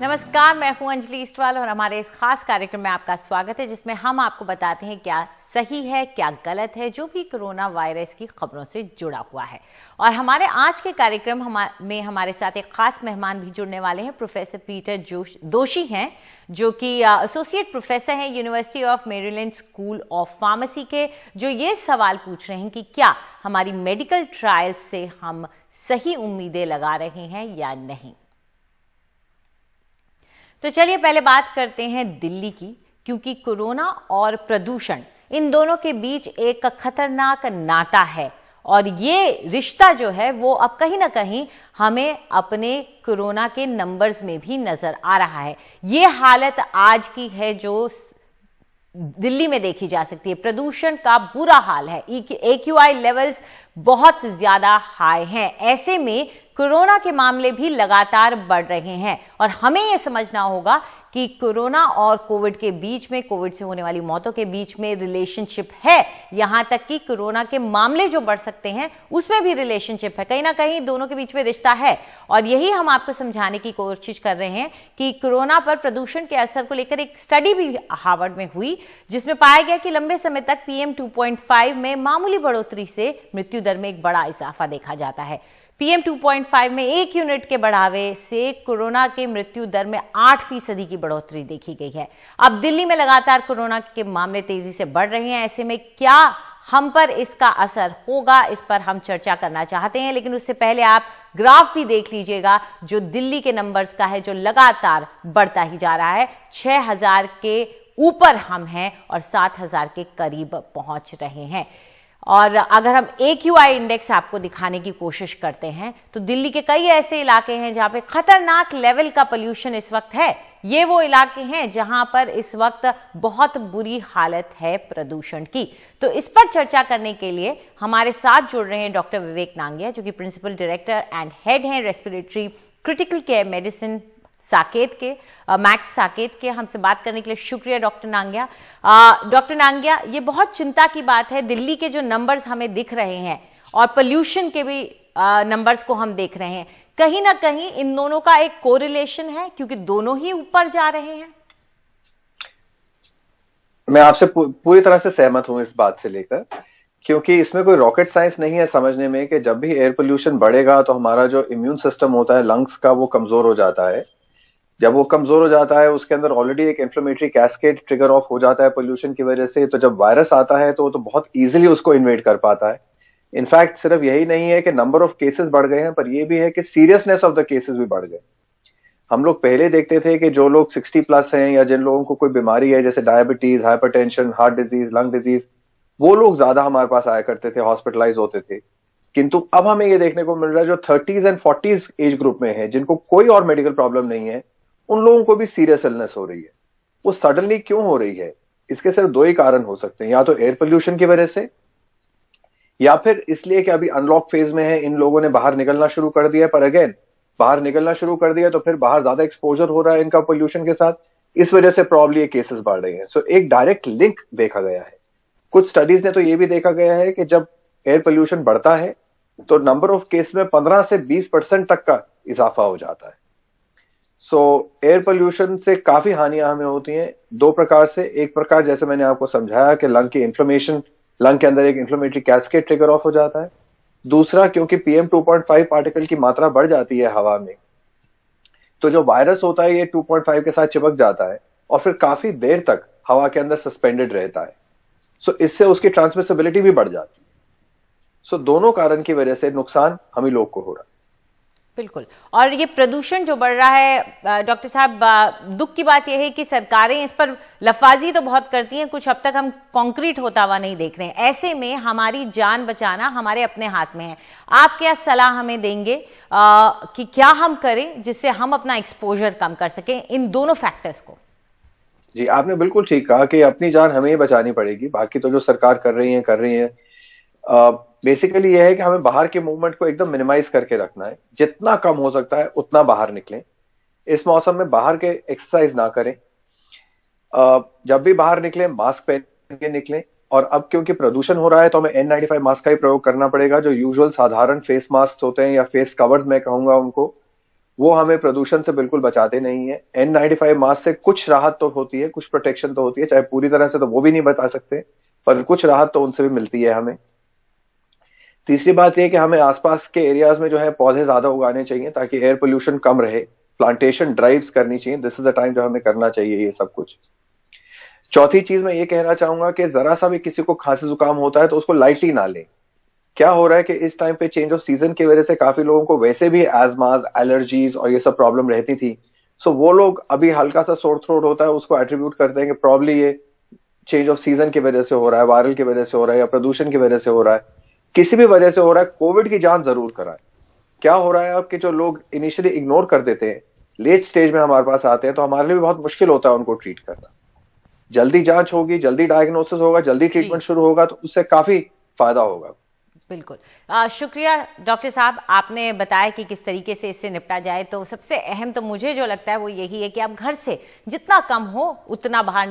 नमस्कार, मैं हूं अंजलि इस्टवाल और हमारे इस खास कार्यक्रम में आपका स्वागत है जिसमें हम आपको बताते हैं क्या सही है क्या गलत है जो भी कोरोना वायरस की खबरों से जुड़ा हुआ है। और हमारे आज के कार्यक्रम में हमारे साथ एक खास मेहमान भी जुड़ने वाले हैं। प्रोफेसर पीटर दोशी हैं जो कि एसोसिएट प्रोफेसर हैं university of Maryland school of pharmacy के, जो ये सवाल पूछ रहे हैं कि क्या हमारी मेडिकल ट्रायल्स से हम सही उम्मीदें लगा रहे हैं या नहीं। तो चलिए पहले बात करते हैं दिल्ली की, क्योंकि कोरोना और प्रदूषण इन दोनों के बीच एक खतरनाक नाता है और ये रिश्ता जो है वो अब कहीं ना कहीं हमें अपने कोरोना के नंबर्स में भी नजर आ रहा है। ये हालत आज की है जो दिल्ली में देखी जा सकती है। प्रदूषण का बुरा हाल है, AQI लेवल्स बहुत ज्यादा हाई हैं। ऐसे में कोरोना के मामले भी लगातार बढ़ रहे हैं और हमें यह समझना होगा कि कोरोना और कोविड के बीच में, कोविड से होने वाली मौतों के बीच में रिलेशनशिप है। यहां तक कि कोरोना के मामले जो बढ़ सकते हैं उसमें भी रिलेशनशिप है, कहीं ना कहीं दोनों के बीच में रिश्ता है। और यही हम आपको समझाने की कोशिश कर रहे हैं कि कोरोना पर प्रदूषण के असर को लेकर एक स्टडी भी हार्वर्ड में हुई जिसमें पाया गया कि लंबे समय तक PM 2.5 में मामूली बढ़ोतरी से मृत्यु दर में एक बड़ा इजाफा देखा जाता है। PM 2.5 में 1 यूनिट के बढ़ावे से कोरोना के मृत्यु दर में 8% की बढ़ोतरी देखी गई है। अब दिल्ली में लगातार कोरोना के मामले तेजी से बढ़ रहे हैं। ऐसे में क्या हम पर इसका असर होगा, इस पर हम चर्चा करना चाहते हैं। लेकिन उससे पहले आप ग्राफ भी देख लीजिएगा जो दिल्ली के नंबर्स का है, जो लगातार बढ़ता ही जा रहा है। 6000 के ऊपर हम हैं और 7000 के करीब पहुंच रहे हैं। और अगर हम AQI इंडेक्स आपको दिखाने की कोशिश करते हैं तो दिल्ली के कई ऐसे इलाके हैं जहां पे खतरनाक लेवल का पोल्यूशन इस वक्त है। ये वो इलाके हैं जहां पर इस वक्त बहुत बुरी हालत है प्रदूषण की। तो इस पर चर्चा करने के लिए हमारे साथ जुड़ रहे हैं डॉक्टर विवेक नांगिया, जो कि प्रिंसिपल डायरेक्टर एंड हेड हैं respiratory critical care medicine Saket के, मैक्स साकेत के। हमसे बात करने के लिए शुक्रिया डॉक्टर नांगिया। डॉक्टर नांगिया, ये बहुत चिंता की बात है, दिल्ली के जो नंबर्स हमें दिख रहे हैं और पोल्यूशन के भी नंबर्स को हम देख रहे हैं, कहीं ना कहीं इन दोनों का एक कोरिलेशन है क्योंकि दोनों ही ऊपर जा रहे हैं। मैं आपसे पूरी तरह से सहमत हूं इस बात से लेकर, क्योंकि इसमें कोई रॉकेट साइंस नहीं है समझने में कि जब भी एयर पोल्यूशन बढ़ेगा तो हमारा जो इम्यून सिस्टम होता है लंग्स का, वो कमजोर हो जाता है। जब वो कमजोर हो जाता है उसके अंदर ऑलरेडी एक इन्फ्लेमेटरी कैस्केड ट्रिगर ऑफ हो जाता है पोल्यूशन की वजह से। तो जब वायरस आता है तो बहुत इजीली उसको इन्वेड कर पाता है। इनफैक्ट सिर्फ यही नहीं है कि नंबर ऑफ केसेस बढ़ गए हैं, पर ये भी है कि सीरियसनेस ऑफ द केसेस भी बढ़ गए। हम लोग पहले देखते थे कि जो लोग 60+ हैं या जिन लोगों को कोई बीमारी है जैसे diabetes, hypertension, heart disease, lung disease, वो लोग ज्यादा हमारे पास आया करते थे, हॉस्पिटलाइज होते थे। किंतु अब हमें ये देखने को मिल रहा है जो 30s and 40s age group में है, जिनको कोई और मेडिकल प्रॉब्लम नहीं है, उन लोगों को भी सीरियस इलनेस हो रही है। वो सडनली क्यों हो रही है? इसके सिर्फ दो ही कारण हो सकते हैं, या तो एयर पोल्यूशन की वजह से, या फिर इसलिए कि अभी अनलॉक फेज में है, इन लोगों ने बाहर निकलना शुरू कर दिया है। पर अगेन, बाहर निकलना शुरू कर दिया तो फिर बाहर ज्यादा एक्सपोजर हो रहा है इनका पोल्यूशन के साथ, इस वजह से प्रॉब्ली ये केसेस बढ़ रही हैं। सो एक डायरेक्ट लिंक देखा गया है। कुछ स्टडीज ने तो ये भी देखा गया है कि जब एयर पोल्यूशन बढ़ता है तो नंबर ऑफ केस में 15 से 20% तक का इजाफा हो जाता है। सो एयर पोल्यूशन से काफी हानियां हमें होती हैं दो प्रकार से। एक प्रकार जैसे मैंने आपको समझाया कि लंग की इन्फ्लेमेशन, लंग के अंदर एक इन्फ्लेमेटरी कैस्केड ट्रिगर ऑफ हो जाता है। दूसरा, क्योंकि PM 2.5 पार्टिकल की मात्रा बढ़ जाती है हवा में, तो जो वायरस होता है ये 2.5 के साथ चिपक जाता है और फिर काफी देर तक हवा के अंदर सस्पेंडेड रहता है। सो इससे उसकी ट्रांसमिसिबिलिटी भी बढ़ जाती है। सो दोनों कारण की वजह से नुकसान हम ही लोग को हो रहा है। बिल्कुल। और ये प्रदूषण जो बढ़ रहा है डॉक्टर साहब, दुख की बात यह है कि सरकारें इस पर लफाजी तो बहुत करती हैं, कुछ अब तक हम कॉन्क्रीट होता हुआ नहीं देख रहे हैं। ऐसे में हमारी जान बचाना हमारे अपने हाथ में है। आप क्या सलाह हमें देंगे कि क्या हम करें जिससे हम अपना एक्सपोजर कम कर सकें इन दोनों फैक्टर्स को? जी, आपने बिल्कुल ठीक कहा कि अपनी जान हमें ही बचानी पड़ेगी, बाकी तो जो सरकार कर रही है। बेसिकली यह है कि हमें बाहर के मूवमेंट को एकदम मिनिमाइज करके रखना है, जितना कम हो सकता है उतना बाहर निकलें। इस मौसम में बाहर के एक्सरसाइज ना करें। जब भी बाहर निकलें मास्क पहन के निकलें। और अब क्योंकि प्रदूषण हो रहा है तो हमें N95 मास्क का ही प्रयोग करना पड़ेगा। जो यूजुअल साधारण फेस मास्क होते हैं या फेस कवर्स मैं कहूंगा उनको, वो हमें प्रदूषण से बिल्कुल बचाते नहीं है। N95 मास्क से कुछ राहत तो होती है, कुछ प्रोटेक्शन तो होती है, चाहे पूरी तरह से तो वो भी नहीं बता सकते, पर कुछ राहत तो उनसे भी मिलती है हमें। तीसरी बात यह कि हमें आसपास के एरियाज में जो है पौधे ज्यादा उगाने चाहिए ताकि एयर पोल्यूशन कम रहे। प्लांटेशन ड्राइव्स करनी चाहिए, दिस इज द टाइम जो हमें करना चाहिए ये सब कुछ। चौथी चीज मैं ये कहना चाहूंगा कि जरा सा भी किसी को खांसी जुकाम होता है तो उसको लाइटली ना लें। क्या हो रहा है कि इस टाइम पे चेंज ऑफ सीजन की वजह से काफी लोगों को वैसे भी एजमाज, एलर्जीज और ये सब प्रॉब्लम रहती थी। सो वो लोग अभी हल्का सा सोर थ्रोट होता है उसको एट्रीब्यूट करते हैं कि प्रॉब्ली ये चेंज ऑफ सीजन की वजह से हो रहा है, वायरल की वजह से हो रहा है या प्रदूषण की वजह से हो रहा है, किसी भी वजह से हो रहा है। कोविड की जांच जरूर कराएं। क्या हो रहा है अब कि जो लोग इनिशियली इग्नोर कर देते हैं, लेट स्टेज में हमारे पास आते हैं तो हमारे लिए भी बहुत मुश्किल होता है उनको ट्रीट करना। जल्दी जांच होगी, जल्दी डायग्नोसिस होगा, जल्दी ट्रीटमेंट शुरू होगा तो उससे काफी फायदा होगा। बिल्कुल। शुक्रिया डॉक्टर साहब, आपने बताया कि किस तरीके से इससे निपटा जाए। तो सबसे अहम तो मुझे जो लगता है वो यही है कि आप घर से जितना कम हो उतना बाहर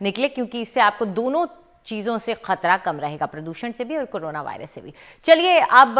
निकले, क्योंकि इससे आपको दोनों चीजों से खतरा कम रहेगा, प्रदूषण से भी और कोरोना वायरस से भी। चलिए अब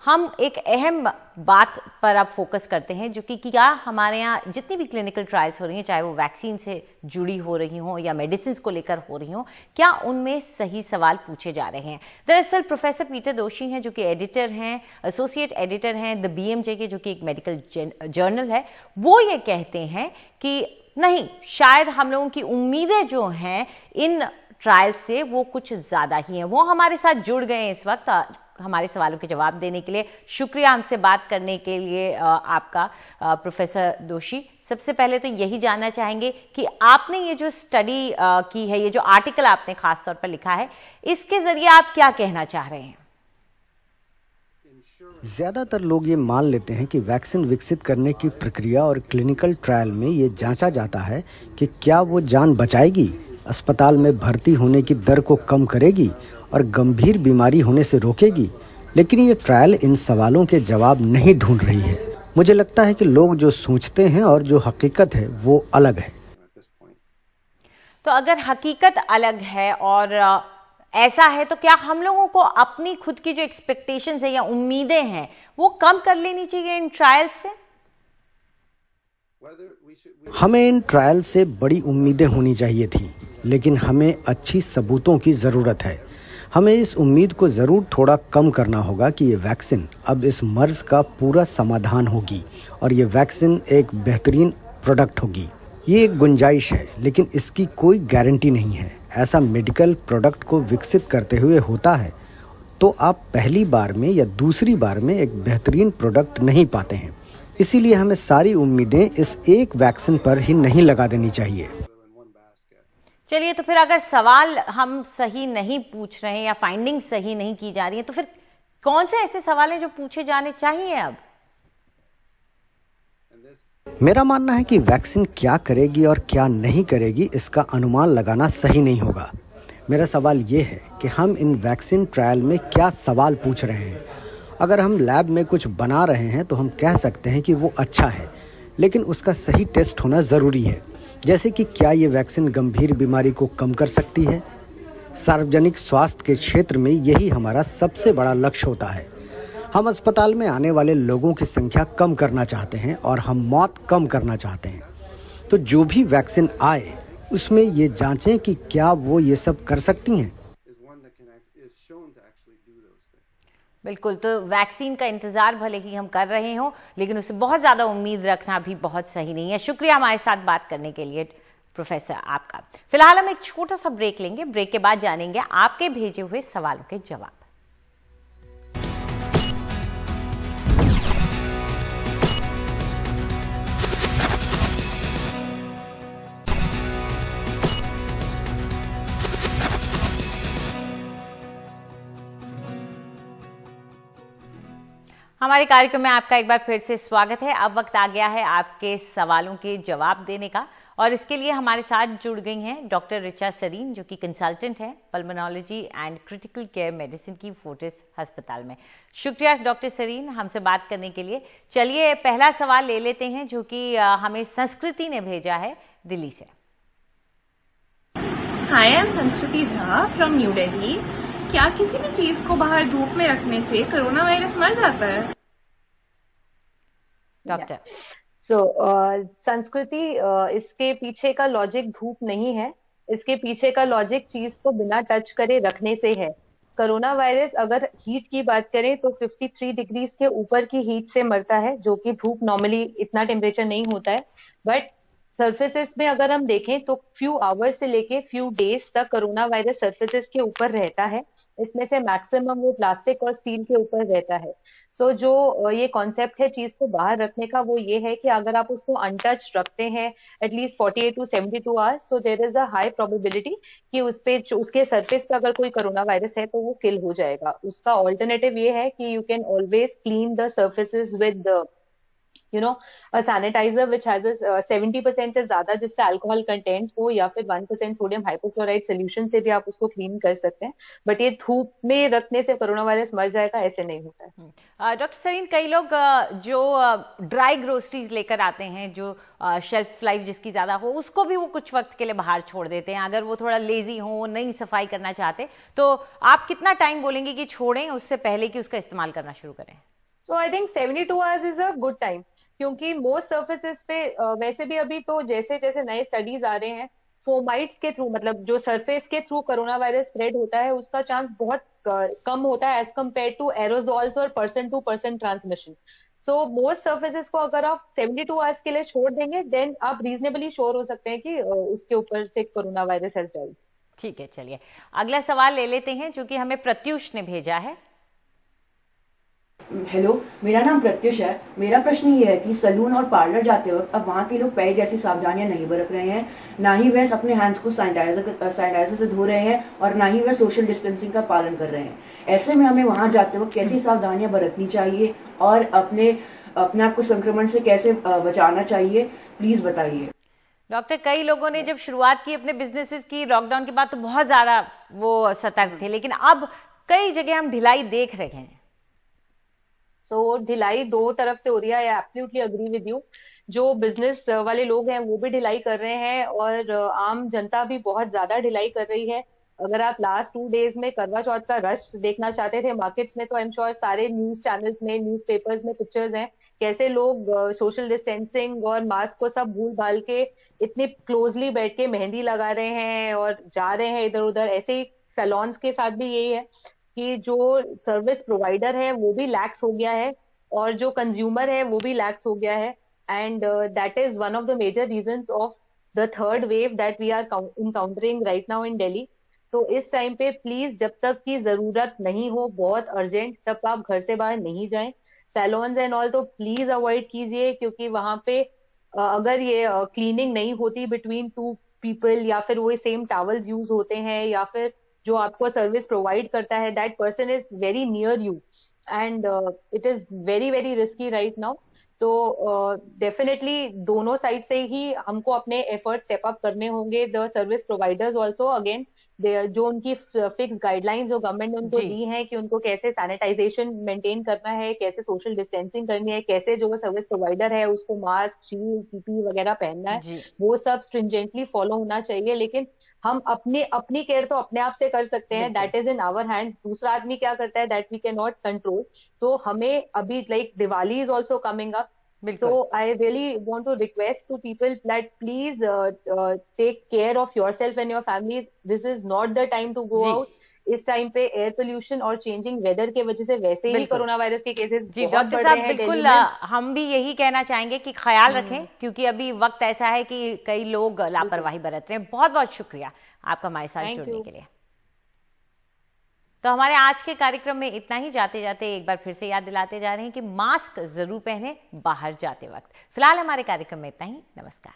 हम एक अहम बात पर अब फोकस करते हैं, जो कि क्या हमारे यहाँ जितनी भी क्लिनिकल ट्रायल्स हो रही हैं, चाहे वो वैक्सीन से जुड़ी हो रही हो या मेडिसिन को लेकर हो रही हो, क्या उनमें सही सवाल पूछे जा रहे हैं। दरअसल प्रोफेसर पीटर दोशी हैं जो कि एडिटर हैं, एसोसिएट एडिटर हैं द BMJ के, जो कि एक मेडिकल जर्नल है। वो ये कहते हैं कि नहीं, शायद हम लोगों की उम्मीदें जो हैं इन ट्रायल से वो कुछ ज्यादा ही हैं। वो हमारे साथ जुड़ गए हैं इस वक्त हमारे सवालों के जवाब देने के लिए। शुक्रिया हमसे बात करने के लिए आपका प्रोफेसर दोशी। सबसे पहले तो यही जानना चाहेंगे कि आपने ये जो स्टडी की है, ये जो आर्टिकल आपने खासतौर पर लिखा है, इसके जरिए आप क्या कहना चाह रहे हैं? ज्यादातर लोग ये मान लेते हैं कि वैक्सीन विकसित करने की प्रक्रिया और क्लिनिकल ट्रायल में ये जांचा जाता है कि क्या वो जान बचाएगी, अस्पताल में भर्ती होने की दर को कम करेगी और गंभीर बीमारी होने से रोकेगी। लेकिन ये ट्रायल इन सवालों के जवाब नहीं ढूंढ रही है। मुझे लगता है कि लोग जो सोचते हैं और जो हकीकत है वो अलग है। तो अगर हकीकत अलग है और ऐसा है तो क्या हम लोगों को अपनी खुद की जो एक्सपेक्टेशंस है या उम्मीदें हैं वो कम कर लेनी चाहिए इन ट्रायल से? हमें इन ट्रायल से बड़ी उम्मीदें होनी चाहिए थी, लेकिन हमें अच्छी सबूतों की जरूरत है। हमें इस उम्मीद को जरूर थोड़ा कम करना होगा कि ये वैक्सीन अब इस मर्ज का पूरा समाधान होगी और ये वैक्सीन एक बेहतरीन प्रोडक्ट होगी। ये एक गुंजाइश है, लेकिन इसकी कोई गारंटी नहीं है। ऐसा मेडिकल प्रोडक्ट को विकसित करते हुए होता है तो आप पहली बार में या दूसरी बार में एक बेहतरीन प्रोडक्ट नहीं पाते हैं। इसीलिए हमें सारी उम्मीदें इस एक वैक्सीन पर ही नहीं लगा देनी चाहिए। चलिए, तो फिर अगर सवाल हम सही नहीं पूछ रहे हैं या फाइंडिंग सही नहीं की जा रही है, तो फिर कौन से ऐसे सवाल हैं जो पूछे जाने चाहिए अब? मेरा मानना है कि वैक्सीन क्या करेगी और क्या नहीं करेगी इसका अनुमान लगाना सही नहीं होगा। मेरा सवाल ये है कि हम इन वैक्सीन ट्रायल में क्या सवाल पूछ रहे हैं। अगर हम लैब में कुछ बना रहे हैं तो हम कह सकते हैं कि वो अच्छा है, लेकिन उसका सही टेस्ट होना ज़रूरी है। जैसे कि क्या ये वैक्सीन गंभीर बीमारी को कम कर सकती है। सार्वजनिक स्वास्थ्य के क्षेत्र में यही हमारा सबसे बड़ा लक्ष्य होता है। हम अस्पताल में आने वाले लोगों की संख्या कम करना चाहते हैं और हम मौत कम करना चाहते हैं। तो जो भी वैक्सीन आए उसमें ये जांचें कि क्या वो ये सब कर सकती हैं। बिल्कुल, तो वैक्सीन का इंतजार भले ही हम कर रहे हों, लेकिन उससे बहुत ज्यादा उम्मीद रखना भी बहुत सही नहीं है। शुक्रिया हमारे साथ बात करने के लिए प्रोफेसर आपका। फिलहाल हम एक छोटा सा ब्रेक लेंगे। ब्रेक के बाद जानेंगे आपके भेजे हुए सवालों के जवाब। हमारे कार्यक्रम में आपका एक बार फिर से स्वागत है। अब वक्त आ गया है आपके सवालों के जवाब देने का, और इसके लिए हमारे साथ जुड़ गई हैं डॉक्टर ऋचा सरीन, जो कि कंसल्टेंट हैं pulmonology and critical care medicine की फोर्टिस अस्पताल में। शुक्रिया डॉक्टर सरीन हमसे बात करने के लिए। चलिए पहला सवाल ले लेते हैं, जो कि हमें संस्कृति ने भेजा है दिल्ली से। हाय, आई एम संस्कृति झा फ्रॉम न्यू दिल्ली। क्या किसी भी चीज को बाहर धूप में रखने से कोरोना वायरस मर जाता है? डॉक्टर। संस्कृति, इसके पीछे का लॉजिक धूप नहीं है, इसके पीछे का लॉजिक चीज को बिना टच करे रखने से है। कोरोना वायरस अगर हीट की बात करें तो 53 डिग्रीज के ऊपर की हीट से मरता है, जो कि धूप नॉर्मली इतना टेम्परेचर नहीं होता है। बट सर्फेसेस में अगर हम देखें तो फ्यू आवर्स से लेके फ्यू डेज तक कोरोना वायरस सर्फेसेस के ऊपर रहता है। इसमें से मैक्सिमम वो प्लास्टिक और स्टील के ऊपर रहता है। जो ये कॉन्सेप्ट है चीज को बाहर रखने का, वो ये है कि अगर आप उसको अनटच रखते हैं at least 48 to 72 hours, so there is a high probability कि उसके सरफेस पे अगर कोई कोरोना वायरस है तो वो किल हो जाएगा। उसका ऑल्टरनेटिव ये है कि you can always clean the surfaces with a sanitizer which has a 70% से ज्यादा जिसका अल्कोहल कंटेंट हो, या फिर 1% सोडियम हाइपोक्लोराइड सोल्यूशन से भी आप उसको क्लीन कर सकते हैं। बट ये धूप में रखने से कोरोना वायरस मर जाएगा, ऐसे नहीं होता है। डॉक्टर सरीन, कई लोग जो ड्राई ग्रोसरीज लेकर आते हैं, जो शेल्फ लाइफ जिसकी ज्यादा हो, उसको भी वो कुछ वक्त के लिए बाहर छोड़ देते हैं। अगर वो थोड़ा लेजी हो, नहीं सफाई करना चाहते, तो आप कितना टाइम बोलेंगे कि छोड़ें उससे पहले कि उसका इस्तेमाल करना शुरू करें? So I think 72 hours is a good time, क्योंकि मोस्ट सर्फेसेस पे वैसे भी अभी तो जैसे जैसे नए स्टडीज आ रहे हैं, फोमाइट्स के थ्रू, मतलब जो सरफेस के थ्रू कोरोना वायरस स्प्रेड होता है उसका चांस बहुत कम होता है एज कम्पेयर टू एरोजॉल्स और person to person transmission. So most surfaces को अगर आप 72 आवर्स के लिए छोड़ देंगे, देन आप रीजनेबली श्योर हो सकते हैं कि उसके ऊपर से कोरोना वायरस हैज डाइड। ठीक है, चलिए अगला सवाल ले लेते हैं जो कि हमें प्रत्युष ने भेजा है। हेलो, मेरा नाम प्रत्युष है। मेरा प्रश्न ये है कि सलून और पार्लर जाते वक्त अब वहाँ के लोग पहले जैसी सावधानियां नहीं बरत रहे हैं, ना ही वह अपने हैंड्स को सैनिटाइजर से धो रहे हैं, और ना ही वह सोशल डिस्टेंसिंग का पालन कर रहे हैं। ऐसे में हमें वहाँ जाते वक्त कैसी सावधानियां बरतनी चाहिए और अपने आप को संक्रमण से कैसे बचाना चाहिए, प्लीज बताइए। डॉक्टर, कई लोगों ने जब शुरुआत की अपने बिजनेसेस की लॉकडाउन के बाद तो बहुत ज्यादा वो सतर्क थे, लेकिन अब कई जगह हम ढिलाई देख रहे हैं। ढिलाई दो तरफ से हो रही है, I absolutely agree with you. जो बिजनेस वाले लोग हैं वो भी ढिलाई कर रहे हैं, और आम जनता भी बहुत ज्यादा ढिलाई कर रही है। अगर आप लास्ट 2 डेज में करवा चौथ का रश देखना चाहते थे मार्केट्स में, तो आई एम श्योर सारे न्यूज चैनल्स में, न्यूज़पेपर्स में पिक्चर्स हैं कैसे लोग सोशल डिस्टेंसिंग और मास्क को सब भूल भाल के इतने क्लोजली बैठ के मेहंदी लगा रहे हैं और जा रहे हैं इधर उधर। ऐसे ही सैलून्स के साथ भी यही है कि जो सर्विस प्रोवाइडर है वो भी लैक्स हो गया है, और जो कंज्यूमर है वो भी लैक्स हो गया है। And that is one of the major reasons of the third wave that we are encountering right now in Delhi. तो इस टाइम पे प्लीज, जब तक की जरूरत नहीं हो बहुत अर्जेंट, तब आप घर से बाहर नहीं जाएं। सैलून्स एंड ऑल तो प्लीज अवॉइड कीजिए, क्योंकि वहां पे अगर ये क्लीनिंग नहीं होती बिटवीन 2 पीपल, या फिर वो सेम टॉवल्स यूज होते हैं, या फिर जो आपको सर्विस प्रोवाइड करता है that person is very near you, and it is very very risky right now. तो डेफिनेटली दोनों साइड से ही हमको अपने एफर्ट स्टेप अप करने होंगे। The service providers also, again जो उनकी फिक्स गाइडलाइंस जो गवर्नमेंट ने उनको दी है कि उनको कैसे सैनिटाइजेशन मेंटेन करना है, कैसे सोशल डिस्टेंसिंग करनी है, कैसे जो सर्विस प्रोवाइडर है उसको मास्क, शील्ड, पीपी वगैरह पहनना है, वो सब स्ट्रिंजेंटली फॉलो होना चाहिए। लेकिन हम अपनी केयर तो अपने आप से कर सकते हैं, that is in our hands. दूसरा आदमी क्या करता है that we can not control. तो हमें अभी like Diwali is also coming up, so I really want to request to people that please take care of yourself and your families. This is not the time to go out. इस time पे air pollution और changing weather के वजह से वैसे ही corona virus के cases बहुत बढ़ रहे हैं। बिल्कुल, हम भी यही कहना चाहेंगे कि ख्याल रखें, क्योंकि अभी वक्त ऐसा है कि कई लोग लापरवाही बरत रहे हैं। बहुत बहुत शुक्रिया आपका हमारे साथ जुड़ने के लिए। तो हमारे आज के कार्यक्रम में इतना ही। जाते जाते एक बार फिर से याद दिलाते जा रहे हैं कि मास्क जरूर पहने बाहर जाते वक्त। फिलहाल हमारे कार्यक्रम में इतना ही। नमस्कार।